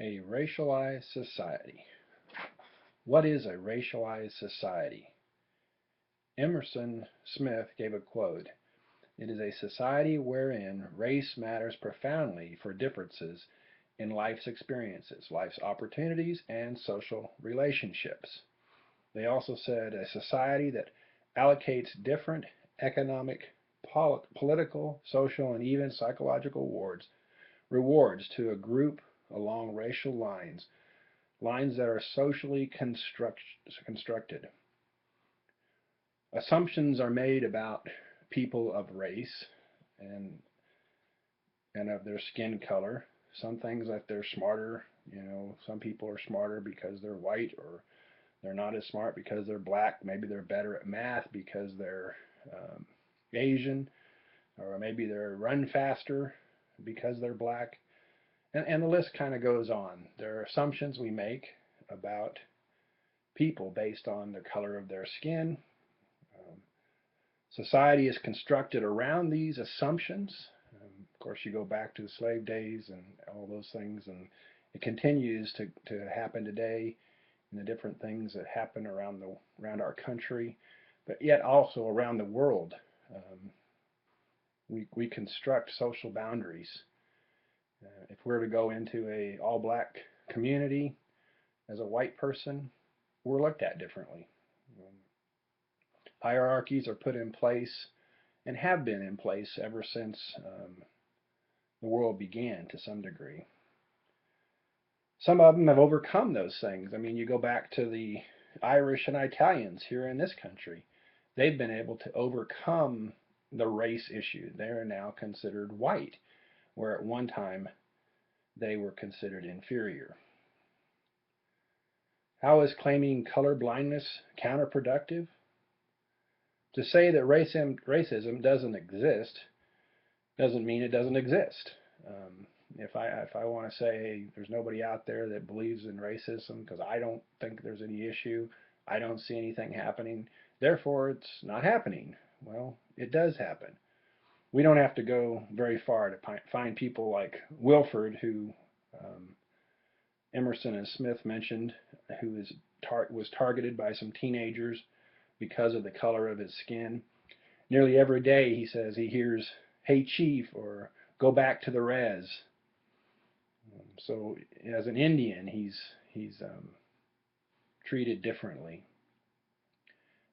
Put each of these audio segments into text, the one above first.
A racialized society. What is a racialized society? Emerson Smith gave a quote: "It is a society wherein race matters profoundly for differences in life's experiences, life's opportunities, and social relationships." They also said a society that allocates different economic, political, social, and even psychological rewards to a group along racial lines that are socially constructed. Assumptions are made about people of race and and of their skin color. Some things that they're smarter, some people are smarter because they're white, or they're not as smart because they're black. Maybe they're better at math because they're um, Asian, or maybe they're run faster because they're black. And the list kind of goes on. There are assumptions we make about people based on the color of their skin. Um, Society is constructed around these assumptions. Of course, you go back to the slave days and all those things, and it continues to happen today, and the different things that happen around our country, but yet also around the world. Um, we construct social boundaries. If we're to go into a all black community as a white person, we're looked at differently. Um, Hierarchies are put in place and have been in place ever since the world began to some degree. Some of them have overcome those things. I mean, you go back to the Irish and Italians here in this country. They've been able to overcome the race issue. They are now considered white, where at one time they were considered inferior. How is claiming color blindness counterproductive? To say that racism doesn't exist doesn't mean it doesn't exist. If I want to say, hey, there's nobody out there that believes in racism because I don't think there's any issue, I don't see anything happening, therefore it's not happening. Well, it does happen. We don't have to go very far to find people like Wilford, who um, Emerson and Smith mentioned, who was targeted by some teenagers because of the color of his skin. Nearly every day, he says, he hears, "Hey, Chief," or "Go back to the res." So, as an Indian, he's treated differently.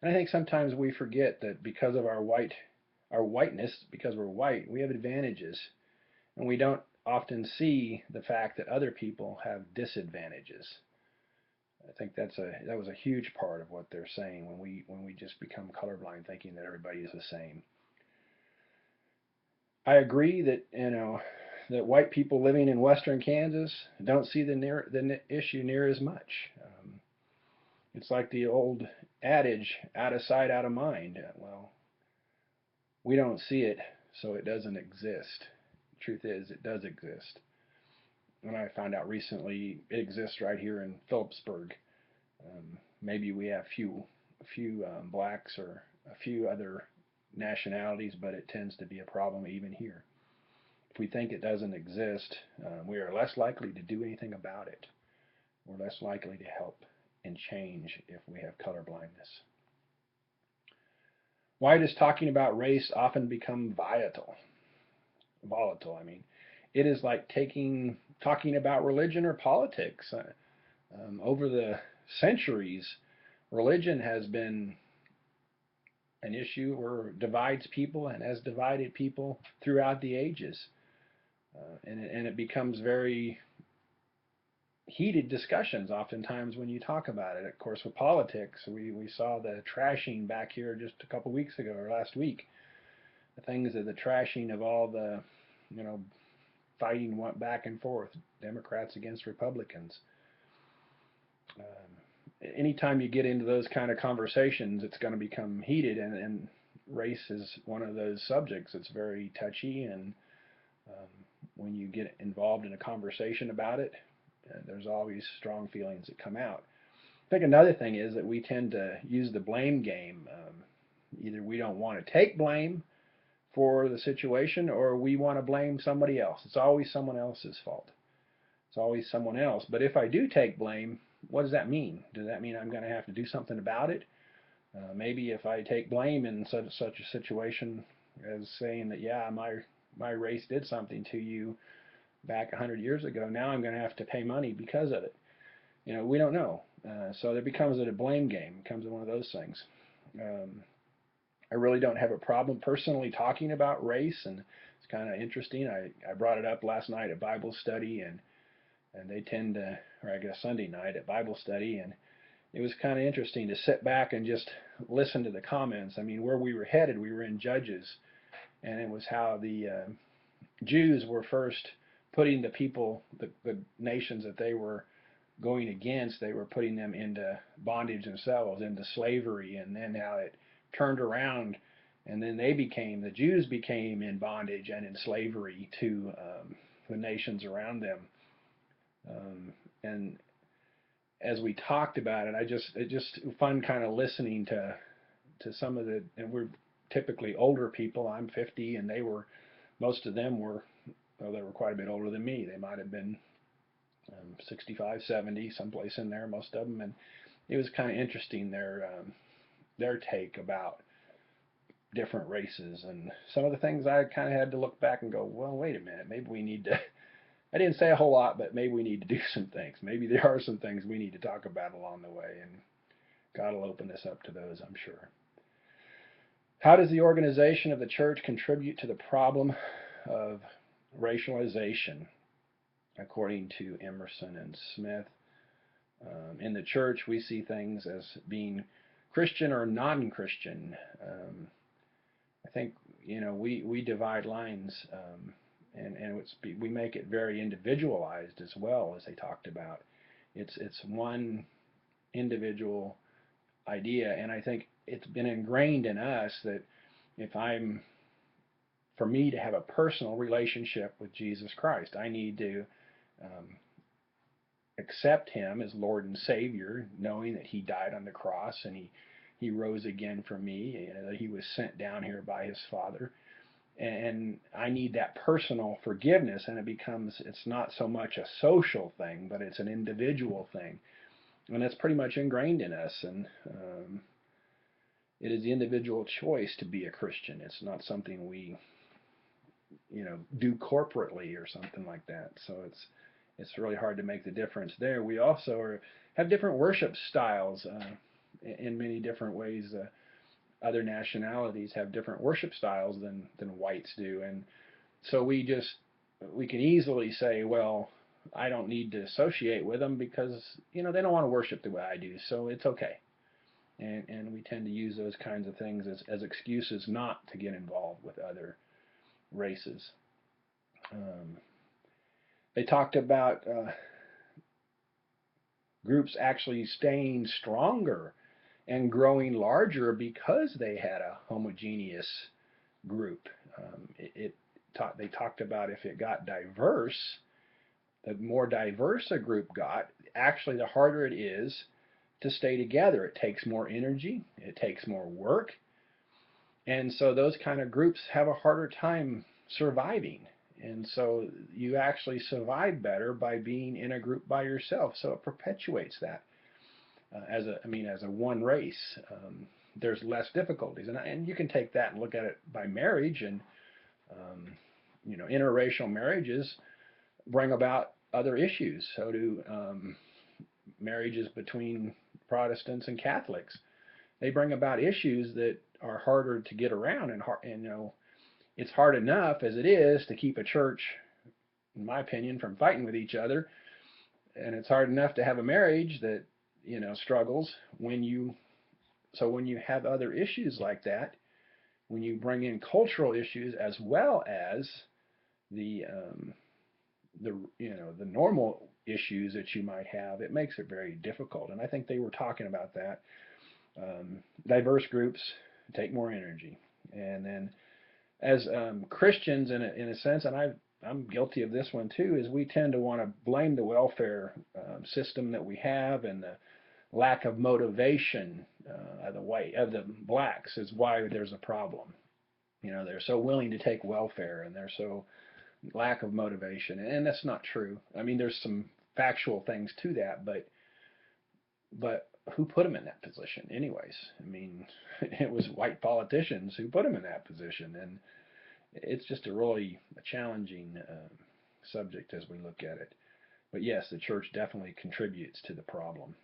And I think sometimes we forget that because of our whiteness, because we're white, we have advantages, and we don't often see the fact that other people have disadvantages. I think that was a huge part of what they're saying when we just become colorblind, thinking that everybody is the same. I agree that that white people living in western Kansas don't see the issue near as much. It's like the old adage, "out of sight, out of mind." Well, we don't see it, so it doesn't exist. Truth is, it does exist, and I found out recently it exists right here in Phillipsburg. Maybe we have a few blacks or a few other nationalities, but it tends to be a problem even here. If we think it doesn't exist, we are less likely to do anything about it. We're less likely to help and change if we have color blindness. Why does talking about race often become volatile? Volatile, I mean. It is like talking about religion or politics. Over the centuries, religion has been an issue or divides people and has divided people throughout the ages. And it becomes very heated discussions oftentimes when you talk about it. Of course, with politics, we saw the trashing back here just a couple weeks ago or last week. The things of the trashing of all the, you know, fighting went back and forth, Democrats against Republicans. Anytime you get into those kind of conversations, it's going to become heated, and race is one of those subjects that's very touchy. And um, when you get involved in a conversation about it, there's always strong feelings that come out. I think another thing is that we tend to use the blame game. Either we don't want to take blame for the situation, or we want to blame somebody else. It's always someone else's fault. It's always someone else. But if I do take blame, what does that mean? Does that mean I'm going to have to do something about it? Maybe if I take blame in such a situation as saying that, yeah, my race did something to you back 100 years ago, now I'm going to have to pay money because of it. We don't know. So there becomes a blame game. It becomes one of those things. I really don't have a problem personally talking about race, and it's kind of interesting. I brought it up last night at Bible study, and they tend to, or I guess Sunday night at Bible study, and it was kind of interesting to sit back and just listen to the comments. I mean, where we were headed, we were in Judges, and it was how the Jews were first putting the people, the nations that they were going against, they were putting them into bondage themselves, into slavery, and then how it turned around, and then the Jews became in bondage and in slavery to the nations around them. And as we talked about it, it just fun kind of listening to some of and we're typically older people. I'm 50, and most of them were, well, they were quite a bit older than me. They might have been 65, 70, someplace in there, most of them. And it was kind of interesting, their take about different races. And some of the things I kind of had to look back and go, well, wait a minute, maybe we need to, I didn't say a whole lot, but maybe we need to do some things. Maybe there are some things we need to talk about along the way, and God will open us up to those, I'm sure. How does the organization of the church contribute to the problem of racialization, according to Emerson and Smith? In the church, we see things as being Christian or non-Christian. I think we divide lines, and we make it very individualized as well, as they talked about. It's one individual idea, and I think it's been ingrained in us that for me to have a personal relationship with Jesus Christ, I need to accept Him as Lord and Savior, knowing that He died on the cross and He rose again for me, that He was sent down here by His Father. And I need that personal forgiveness, and it's not so much a social thing, but it's an individual thing. And that's pretty much ingrained in us. And it is the individual choice to be a Christian. It's not something we, do corporately or something like that. So it's really hard to make the difference there. We also have different worship styles in many different ways. Other nationalities have different worship styles than whites do, and so we can easily say, well, I don't need to associate with them because they don't want to worship the way I do, so it's okay. And we tend to use those kinds of things as excuses not to get involved with other races. They talked about groups actually staying stronger and growing larger because they had a homogeneous group. They talked about if it got diverse, the more diverse a group got, actually the harder it is to stay together. It takes more energy, it takes more work, and so those kind of groups have a harder time surviving. And so you actually survive better by being in a group by yourself. So it perpetuates that. As a one race, there's less difficulties, and you can take that and look at it by marriage, and interracial marriages bring about other issues. So do marriages between Protestants and Catholics. They bring about issues that are harder to get around, and it's hard enough as it is to keep a church, in my opinion, from fighting with each other, and it's hard enough to have a marriage that struggles. When you have other issues like that, when you bring in cultural issues as well as the normal issues that you might have, it makes it very difficult. And I think they were talking about that. Diverse groups take more energy, and then as Christians, in a sense, and I'm guilty of this one too, is we tend to want to blame the welfare system that we have, and the lack of motivation of the blacks is why there's a problem. They're so willing to take welfare, and they're so lack of motivation, and that's not true. I mean, there's some factual things to that, but who put them in that position, anyways? I mean, it was white politicians who put them in that position, and it's just a really challenging subject as we look at it. But yes, the church definitely contributes to the problem.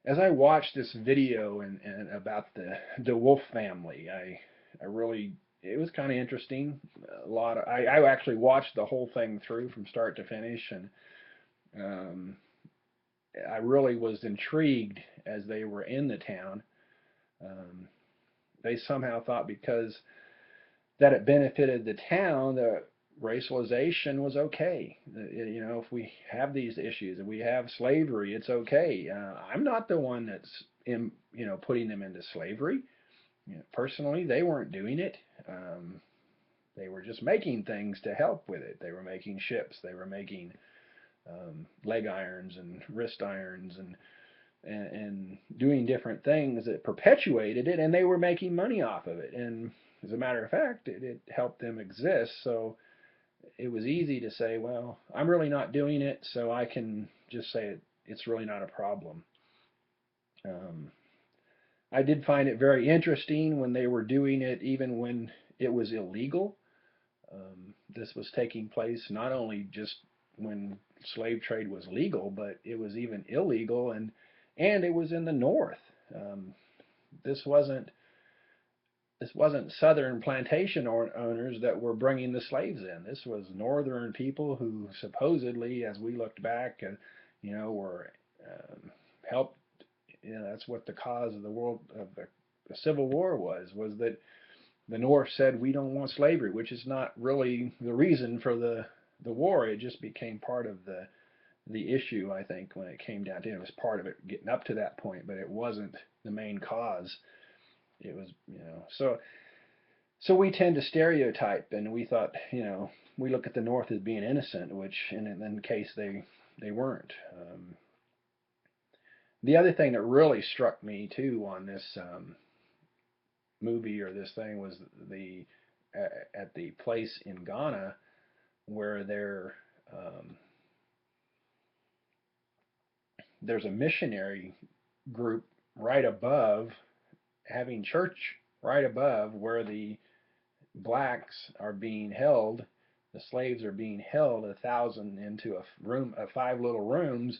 As I watched this video and about the Wolf family, I really, it was kind of interesting. I actually watched the whole thing through from start to finish, and um, I really was intrigued as they were in the town. Um, they somehow thought because that it benefited the town, that racialization was okay. You know, if we have these issues, if we have slavery, it's okay. I'm not the one that's putting them into slavery. You know, personally, they weren't doing it. Um, they were just making things to help with it. They were making ships. They were making leg irons and wrist irons and doing different things that perpetuated it, and they were making money off of it. And as a matter of fact, it helped them exist. So it was easy to say, well, I'm really not doing it, so I can just say it's really not a problem. Um, I did find it very interesting when they were doing it, even when it was illegal. This was taking place not only just when slave trade was legal, but it was even illegal, and it was in the North. Um, this wasn't Southern plantation owners that were bringing the slaves in. This was Northern people who supposedly, as we looked back, were helped. You know, that's what the cause of the Civil War was that the North said we don't want slavery, which is not really the reason for the war. It just became part of the issue. I think when it came down to it, it was part of it getting up to that point, but it wasn't the main cause. It was, so we tend to stereotype, and we thought, we look at the North as being innocent, which in the case they weren't. The other thing that really struck me too on this movie or this thing was at the place in Ghana where there's a missionary group right above, having church right above where the blacks are being held. The slaves are being held 1,000 into a room, 5 little rooms,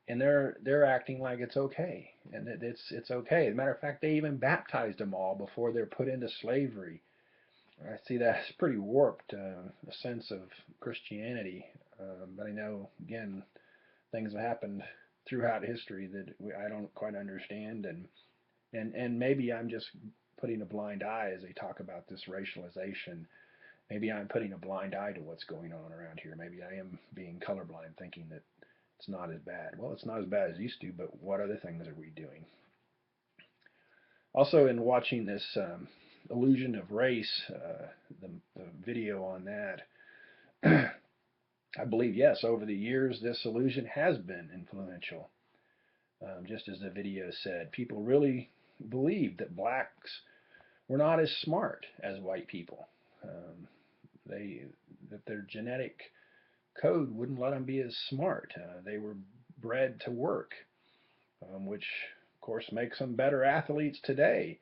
and they're acting like it's okay, and it's okay. As a matter of fact, they even baptized them all before they're put into slavery. I see that's pretty warped, a sense of Christianity. But I know, again, things have happened throughout history that I don't quite understand, and maybe I'm just putting a blind eye as they talk about this racialization. Maybe I'm putting a blind eye to what's going on around here. Maybe I am being colorblind, thinking that it's not as bad. Well, it's not as bad as it used to, but what other things are we doing? Also, in watching this illusion of race, the video on that, I believe, yes, over the years, this illusion has been influential. Just as the video said, people really believed that blacks were not as smart as white people. Um, that their genetic code wouldn't let them be as smart. They were bred to work, which of course makes them better athletes today.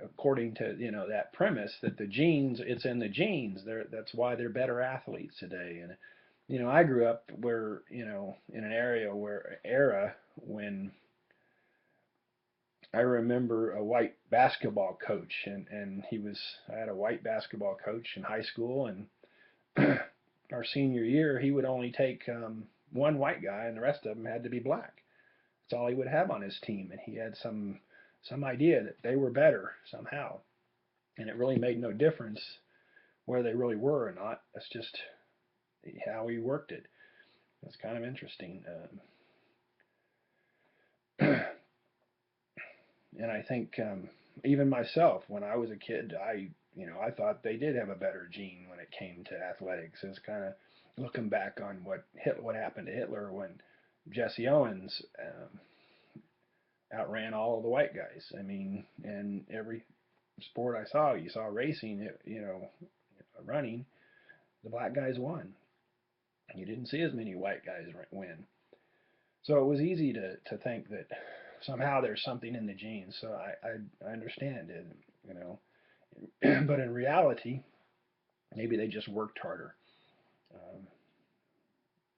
According to that premise that the genes, it's in the genes. That's why they're better athletes today. And I grew up where in an era when I remember a white basketball coach, and I had a white basketball coach in high school, and our senior year he would only take one white guy, and the rest of them had to be black. That's all he would have on his team, and he had some idea that they were better somehow, and it really made no difference where they really were or not. That's just how he worked it. It's kind of interesting. And I think even myself, when I was a kid, I thought they did have a better gene when it came to athletics. It's kind of looking back on what happened to Hitler when Jesse Owens outran all of the white guys. I mean, and every sport I saw, you saw racing. running, the black guys won. You didn't see as many white guys win. So it was easy to think that somehow there's something in the genes. So I understand it, you know. But in reality, maybe they just worked harder. Um,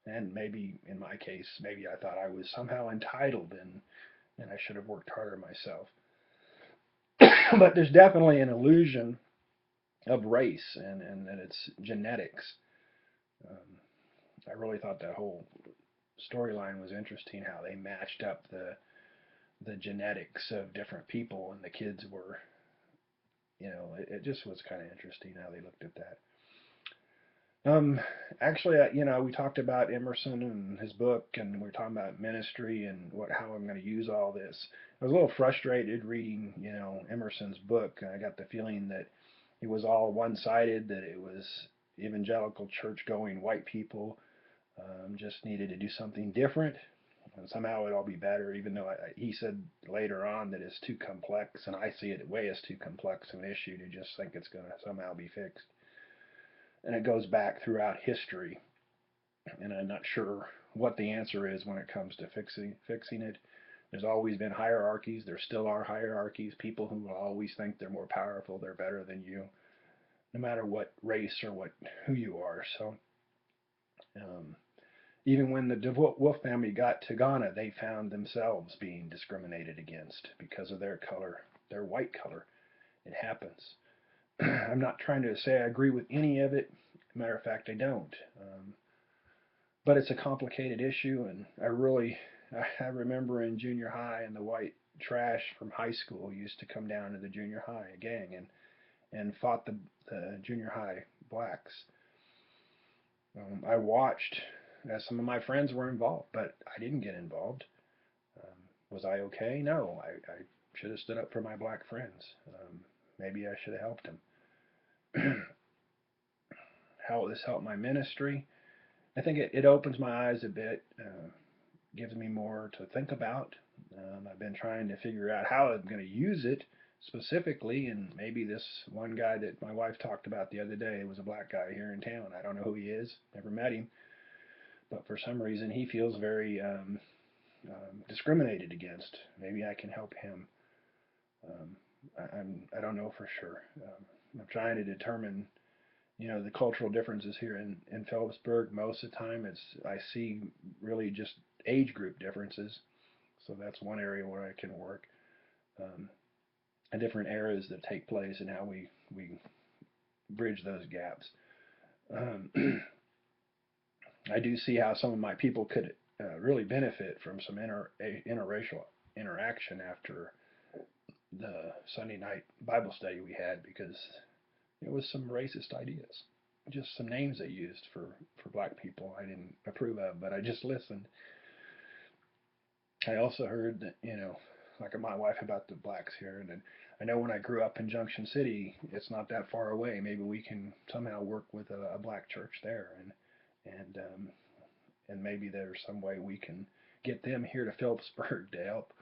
and maybe in my case, maybe I thought I was somehow entitled and I should have worked harder myself. But there's definitely an illusion of race and that it's genetics. Um, I really thought that whole storyline was interesting. How they matched up the genetics of different people, and the kids were, it just was kind of interesting how they looked at that. Um, Actually, we talked about Emerson and his book, and we were talking about ministry and how I'm going to use all this. I was a little frustrated reading, Emerson's book. I got the feeling that it was all one-sided, that it was evangelical church-going white people just needed to do something different, and somehow it'd all be better. Even though he said later on that it's too complex, and I see it way as too complex an issue to just think it's going to somehow be fixed. And it goes back throughout history, and I'm not sure what the answer is when it comes to fixing it. There's always been hierarchies. There still are hierarchies. People who will always think they're more powerful, they're better than you, no matter what race or who you are. So um, even when the DeWolf family got to Ghana, they found themselves being discriminated against because of their color, their white color. It happens. I'm not trying to say I agree with any of it. Matter of fact, I don't. But it's a complicated issue, and I remember in junior high, and the white trash from high school used to come down to the junior high gang and fought the junior high blacks. I watched as some of my friends were involved, but I didn't get involved. Was I okay? No, I should have stood up for my black friends. Maybe I should have helped them. How will this help my ministry? I think it opens my eyes a bit, gives me more to think about. I've been trying to figure out how I'm going to use it specifically, and maybe this one guy that my wife talked about the other day was a black guy here in town. I don't know who he is, never met him, but for some reason he feels very discriminated against. Maybe I can help him. Um, I don't know for sure. I'm trying to determine the cultural differences here in Phillipsburg. Most of the time I see really just age group differences, so that's one area where I can work. Um, and different eras that take place and how we bridge those gaps. Um, I do see how some of my people could really benefit from some interracial interaction after the Sunday night Bible study we had, because it was some racist ideas, just some names they used for black people I didn't approve of, but I just listened. I also heard that, like my wife, about the blacks here, and then I know when I grew up in Junction City, it's not that far away. Maybe we can somehow work with a black church there, and maybe there's some way we can get them here to Phillipsburg to help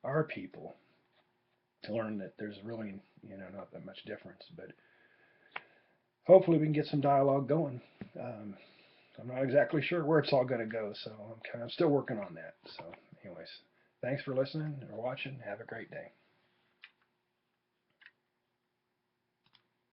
our people to learn that there's really, not that much difference. But hopefully we can get some dialogue going. Um, I'm not exactly sure where it's all going to go, so I'm still working on that. So, anyways, thanks for listening or watching. Have a great day.